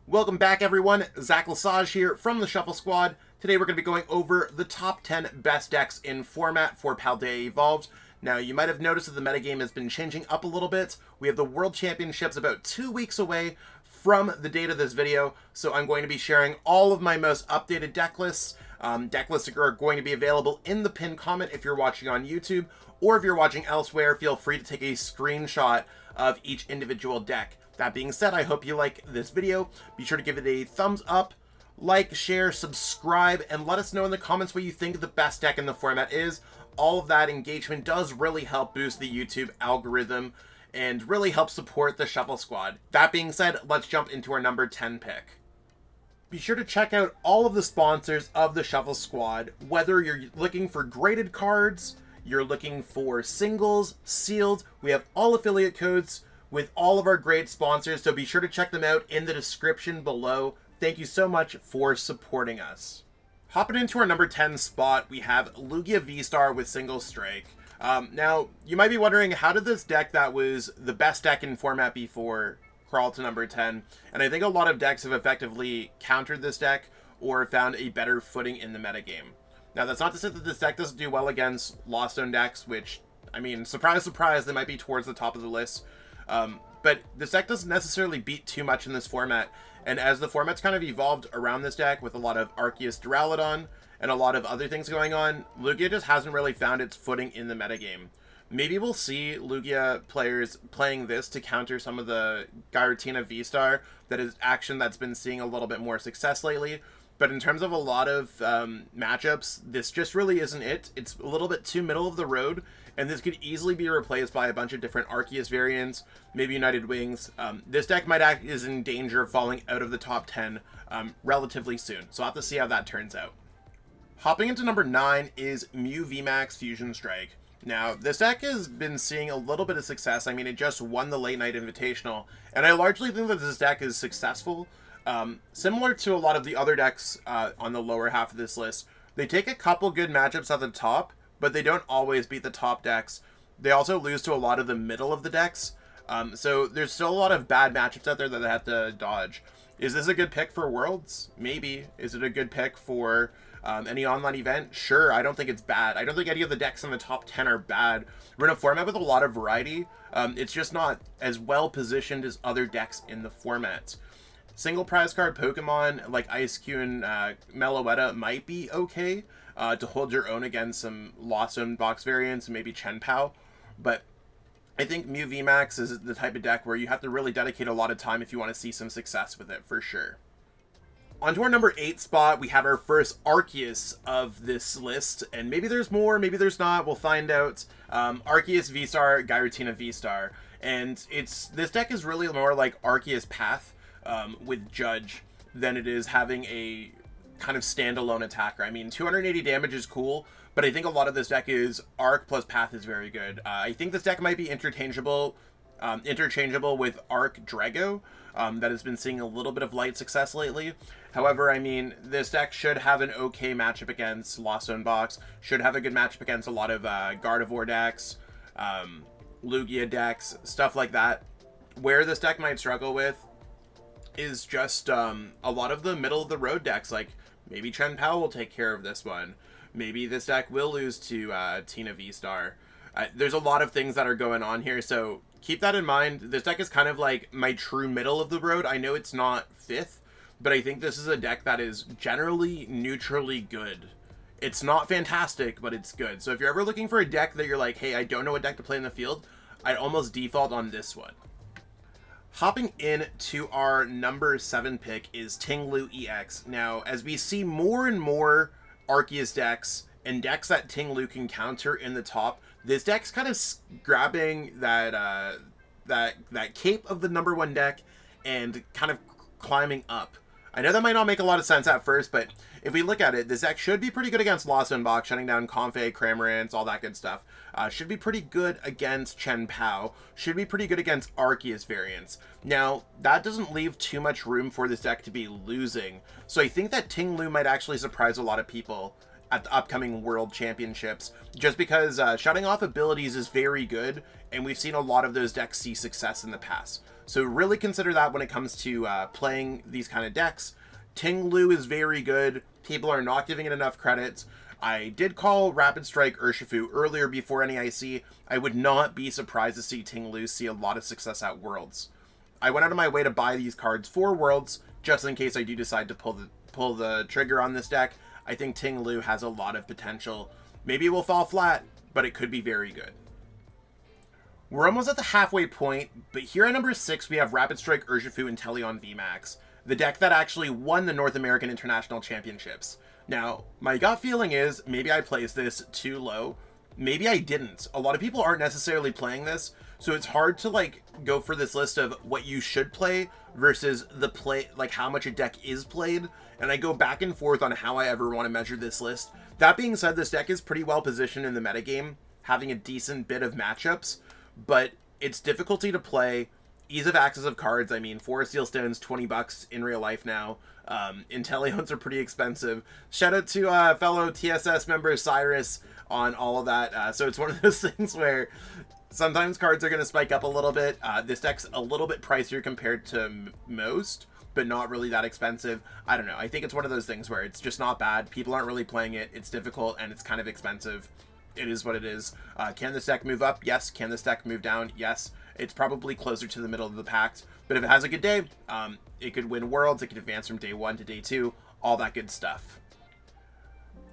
Welcome back, everyone. Zach Lesage here from the Shuffle Squad. Today we're going to be going over the top 10 best decks in format for Paldea Evolved. Now, you might have noticed that the metagame has been changing up a little bit. We have the World Championships about 2 weeks away from the date of this video, so I'm going to be sharing all of my most updated deck lists. Deck lists are going to be available in the pinned comment if you're watching on YouTube, or if you're watching elsewhere, feel free to take a screenshot of each individual deck. That being said, I hope you like this video. Be sure to give it a thumbs up, like, share, subscribe, and let us know in the comments what you think the best deck in the format is. All of that engagement does really help boost the YouTube algorithm and really help support the Shuffle Squad. That being said, let's jump into our number 10 pick. Be sure to check out all of the sponsors of the Shuffle Squad, whether you're looking for graded cards, you're looking for singles, sealed. We have all affiliate codes with all of our great sponsors, so be sure to check them out in the description below. Thank you so much for supporting us. Hopping into our number 10 spot, we have Lugia VSTAR with Single Strike. Now, you might be wondering, how did this deck that was the best deck in format before crawl to number 10? And I think a lot of decks have effectively countered this deck or found a better footing in the metagame. Now, that's not to say that this deck doesn't do well against Lost Zone decks, which, I mean, surprise, surprise, they might be towards the top of the list. But this deck doesn't necessarily beat too much in this format, and as the format's kind of evolved around this deck with a lot of Arceus Duraludon and a lot of other things going on, Lugia just hasn't really found its footing in the metagame. Maybe we'll see Lugia players playing this to counter some of the Giratina VSTAR that is action that's been seeing a little bit more success lately, but in terms of a lot of matchups, this just really isn't it. It's a little bit too middle of the road, and this could easily be replaced by a bunch of different Arceus variants, maybe United Wings. This deck is in danger of falling out of the top 10 relatively soon, so I'll have to see how that turns out. Hopping into number 9 is Mew VMAX Fusion Strike. Now, this deck has been seeing a little bit of success. I mean, it just won the Late Night Invitational, and I largely think that this deck is successful. Similar to a lot of the other decks on the lower half of this list, they take a couple good matchups at the top, but they don't always beat the top decks. They also lose to a lot of the middle of the decks, so there's still a lot of bad matchups out there that they have to dodge. Is this a good pick for Worlds? Maybe. Is it a good pick for any online event? Sure, I don't think it's bad. I don't think any of the decks in the top 10 are bad. We're in a format with a lot of variety. It's just not as well positioned as other decks in the format. Single prize card Pokemon like Ice-Q and Meloetta might be okay to hold your own against some Lost Zone box variants, maybe Chien-Pao, but I think Mew VMAX is the type of deck where you have to really dedicate a lot of time if you want to see some success with it, for sure. On to our number 8 spot, we have our first Arceus of this list, and maybe there's more, maybe there's not, we'll find out. Arceus VSTAR, Giratina VSTAR, and this deck is really more like Arceus Path with Judge than it is having a kind of standalone attacker. I mean, 280 damage is cool, but I think a lot of this deck is Arc plus Path is very good. I think this deck might be interchangeable with Arc Drago, that has been seeing a little bit of light success lately. However, I mean, this deck should have an okay matchup against Lost Zone box, should have a good matchup against a lot of Gardevoir decks, Lugia decks, stuff like that. Where this deck might struggle with is just a lot of the middle of the road decks, like maybe Chien-Pao will take care of this one. Maybe this deck will lose to Tina VSTAR. There's a lot of things that are going on here, so keep that in mind. This deck is kind of like my true middle of the road. I know it's not 5th, but I think this is a deck that is generally neutrally good. It's not fantastic, but it's good. So if you're ever looking for a deck that you're like, hey, I don't know what deck to play in the field, I'd almost default on this one. Hopping in to our number 7 pick is Ting-Lu EX. Now, as we see more and more Arceus decks and decks that Ting-Lu can counter in the top, this deck's kind of grabbing that cape of the number 1 deck and kind of climbing up. I know that might not make a lot of sense at first, but if we look at it, this deck should be pretty good against Lost Zone box, shutting down Comfey, Cramorants, all that good stuff. Should be pretty good against Chien-Pao. Should be pretty good against Arceus variants. Now, that doesn't leave too much room for this deck to be losing. So I think that Ting-Lu might actually surprise a lot of people at the upcoming World Championships, just because shutting off abilities is very good, and we've seen a lot of those decks see success in the past. So really consider that when it comes to playing these kind of decks. Ting-Lu is very good. People are not giving it enough credit. I did call Rapid Strike Urshifu earlier before NAIC. I would not be surprised to see Ting-Lu see a lot of success at Worlds. I went out of my way to buy these cards for Worlds, just in case I do decide to pull the trigger on this deck. I think Ting-Lu has a lot of potential. Maybe it will fall flat, but it could be very good. We're almost at the halfway point, but here at number 6 we have Rapid Strike Urshifu and Teleon VMAX, the deck that actually won the North American International Championships. Now, my gut feeling is maybe I placed this too low. Maybe I didn't. A lot of people aren't necessarily playing this, so it's hard to like go for this list of what you should play versus the play, like how much a deck is played. And I go back and forth on how I ever want to measure this list. That being said, this deck is pretty well positioned in the metagame, having a decent bit of matchups, but its difficulty to play, ease of access of cards. I mean, 4 Steel Stones, $20 in real life now. Inteleons are pretty expensive. Shout out to fellow TSS member Cyrus on all of that. So it's one of those things where sometimes cards are going to spike up a little bit. This deck's a little bit pricier compared to most, but not really that expensive. I don't know. I think it's one of those things where it's just not bad. People aren't really playing it. It's difficult and it's kind of expensive. It is what it is. Can this deck move up? Yes. Can this deck move down? Yes. It's probably closer to the middle of the pack, but if it has a good day, it could win Worlds, it could advance from day 1 to day 2, all that good stuff.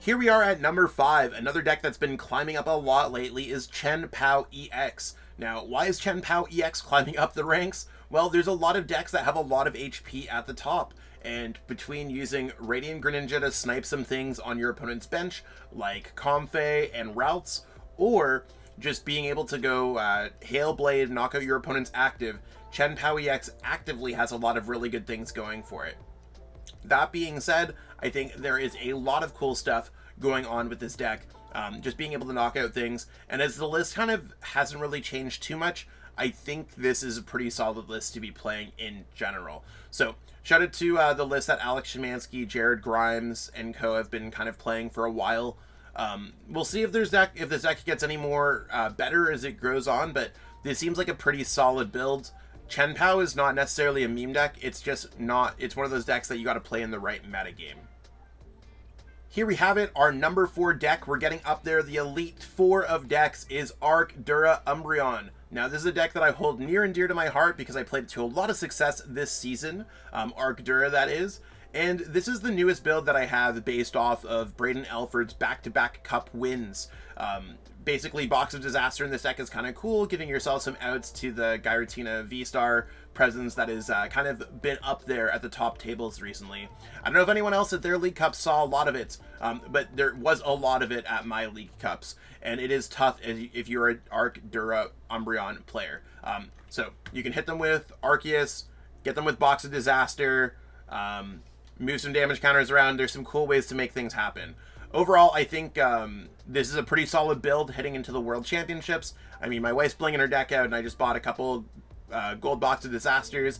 Here we are at number 5. Another deck that's been climbing up a lot lately is Chien-Pao EX. Now, why is Chien-Pao EX climbing up the ranks? Well, there's a lot of decks that have a lot of HP at the top, and between using Radiant Greninja to snipe some things on your opponent's bench, like Comfey and Routes, or just being able to go Hail Blade, knock out your opponent's active, Chien-Pao EX actively has a lot of really good things going for it. That being said, I think there is a lot of cool stuff going on with this deck, just being able to knock out things, and as the list kind of hasn't really changed too much, I think this is a pretty solid list to be playing in general. So, shout out to the list that Alex Szymanski, Jared Grimes, and co have been kind of playing for a while. We'll see if this deck gets any more better as it grows on, but this seems like a pretty solid build. Chien-Pao is not necessarily a meme deck, it's just not, it's one of those decks that you got to play in the right metagame. Here we have it, our number 4 deck. We're getting up there. The Elite 4 of decks is Dura Umbreon. Now, this is a deck that I hold near and dear to my heart because I played it to a lot of success this season, Dura that is. And this is the newest build that I have based off of Braden Elford's back-to-back cup wins. Basically, Box of Disaster in this deck is kind of cool, giving yourself some outs to the Giratina VSTAR presence that has kind of been up there at the top tables recently. I don't know if anyone else at their League Cups saw a lot of it, but there was a lot of it at my League Cups, and it is tough if you're an Dura Umbreon player. So you can hit them with Arceus, get them with Box of Disaster, move some damage counters around. There's some cool ways to make things happen. Overall, I think this is a pretty solid build heading into the World Championships. I mean, my wife's blinging her deck out, and I just bought a couple gold Box of Disasters.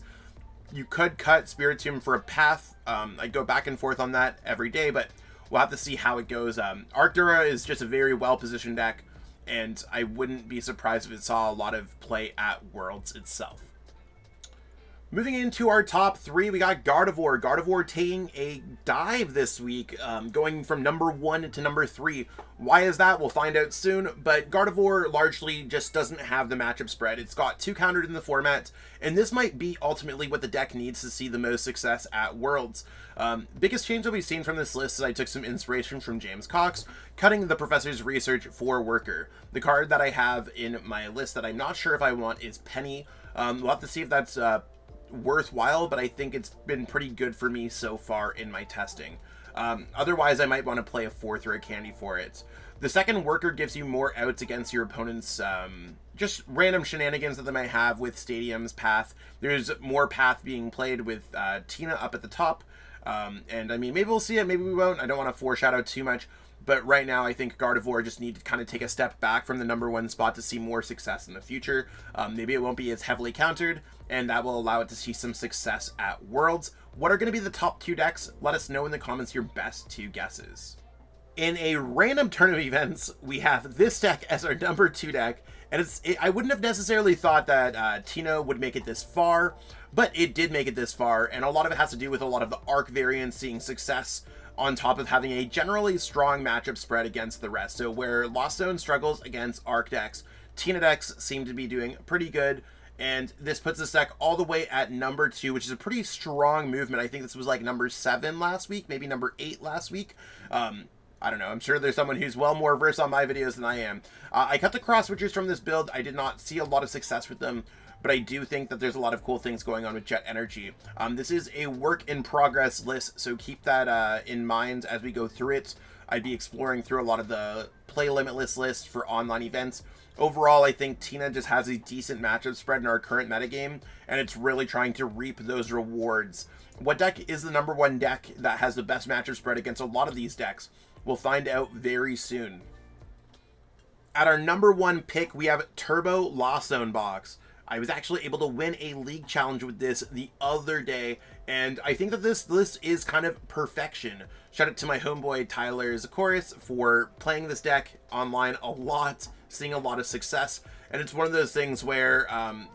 You could cut Spiritomb for a path. I go back and forth on that every day, but we'll have to see how it goes. Dura is just a very well-positioned deck, and I wouldn't be surprised if it saw a lot of play at Worlds itself. Moving into our top 3, we got Gardevoir. Gardevoir taking a dive this week, going from number 1 to number 3. Why is that? We'll find out soon, but Gardevoir largely just doesn't have the matchup spread. It's got 2 countered in the format, and this might be ultimately what the deck needs to see the most success at Worlds. Biggest change that we've seen from this list is I took some inspiration from James Cox, cutting the Professor's Research for Worker. The card that I have in my list that I'm not sure if I want is Penny. We'll have to see if that's worthwhile, but I think it's been pretty good for me so far in my testing. Otherwise, I might want to play a 4th or a candy for it. The second Worker gives you more outs against your opponent's just random shenanigans that they might have with Stadium's Path. There's more Path being played with Tina up at the top, and I mean, maybe we'll see it, maybe we won't. I don't want to foreshadow too much, but right now I think Gardevoir just need to kind of take a step back from the number 1 spot to see more success in the future. Maybe it won't be as heavily countered, and that will allow it to see some success at Worlds. What are going to be the top 2 decks? Let us know in the comments your best 2 guesses. In a random turn of events, we have this deck as our number 2 deck, and I wouldn't have necessarily thought that Tino would make it this far, but it did make it this far, and a lot of it has to do with a lot of the Arc variants seeing success on top of having a generally strong matchup spread against the rest. So where Lost Zone struggles against Arc decks, Tina decks seem to be doing pretty good, and this puts this deck all the way at number 2, which is a pretty strong movement. I think this was like number 7 last week, maybe number 8 last week. I don't know. I'm sure there's someone who's well more versed on my videos than I am. I cut the cross switchers from this build. I did not see a lot of success with them, but I do think that there's a lot of cool things going on with Jet Energy. This is a work in progress list, so keep that in mind as we go through it. I'd be exploring through a lot of the play limitless lists for online events. Overall, I think Tina just has a decent matchup spread in our current metagame, and it's really trying to reap those rewards. What deck is the number 1 deck that has the best matchup spread against a lot of these decks? We'll find out very soon. At our number 1 pick, we have Turbo Lost Zone Box. I was actually able to win a league challenge with this the other day, and I think that this list is kind of perfection. Shout out to my homeboy Tyler Zakoris for playing this deck online a lot, seeing a lot of success, and it's one of those things where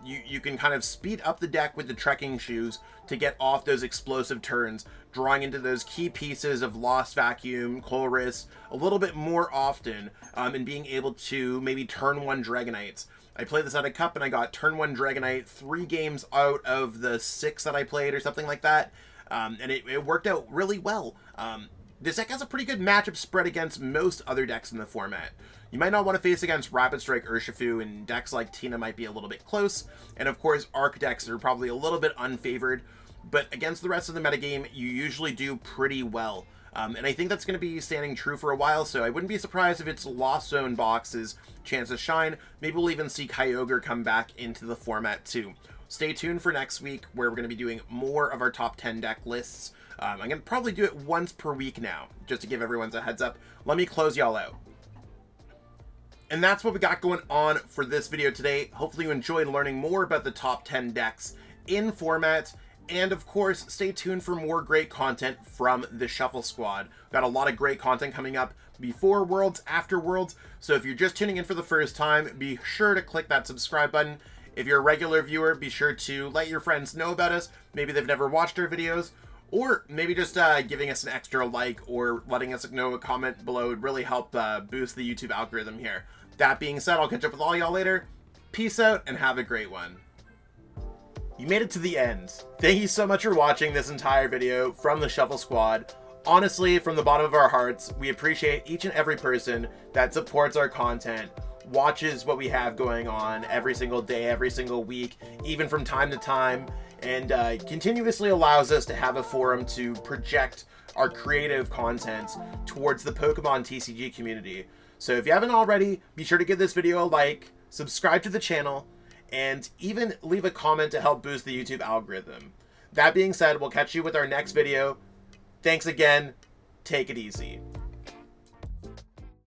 you can kind of speed up the deck with the trekking shoes to get off those explosive turns, drawing into those key pieces of Lost Vacuum, Colress a little bit more often, and being able to maybe turn 1 Dragonites. I played this at a cup and I got turn 1 Dragonite 3 games out of the 6 that I played or something like that, and it worked out really well. This deck has a pretty good matchup spread against most other decks in the format. You might not want to face against Rapid Strike Urshifu, and decks like Tina might be a little bit close, and of course Arc decks are probably a little bit unfavored, but against the rest of the metagame, you usually do pretty well. And I think that's going to be standing true for a while, so I wouldn't be surprised if it's Lost Zone Box's chance to shine. Maybe we'll even see Kyogre come back into the format too. Stay tuned for next week, where we're going to be doing more of our top 10 deck lists. I'm going to probably do it once per week now, just to give everyone a heads up. Let me close y'all out. And that's what we got going on for this video today. Hopefully you enjoyed learning more about the top 10 decks in format. And of course, stay tuned for more great content from the Shuffle Squad. We've got a lot of great content coming up before Worlds, after Worlds. So if you're just tuning in for the first time, be sure to click that subscribe button. If you're a regular viewer, be sure to let your friends know about us. Maybe they've never watched our videos, or maybe just giving us an extra like or letting us know a comment below would really help boost the YouTube algorithm here. That being said, I'll catch up with all y'all later. Peace out and have a great one. You made it to the end. Thank you so much for watching this entire video from the Shuffle Squad. Honestly, from the bottom of our hearts, we appreciate each and every person that supports our content, watches what we have going on every single day, every single week, even from time to time, and continuously allows us to have a forum to project our creative content towards the Pokemon TCG community. So if you haven't already, be sure to give this video a like, subscribe to the channel, and even leave a comment to help boost the YouTube algorithm. That being said, we'll catch you with our next video. Thanks again. Take it easy.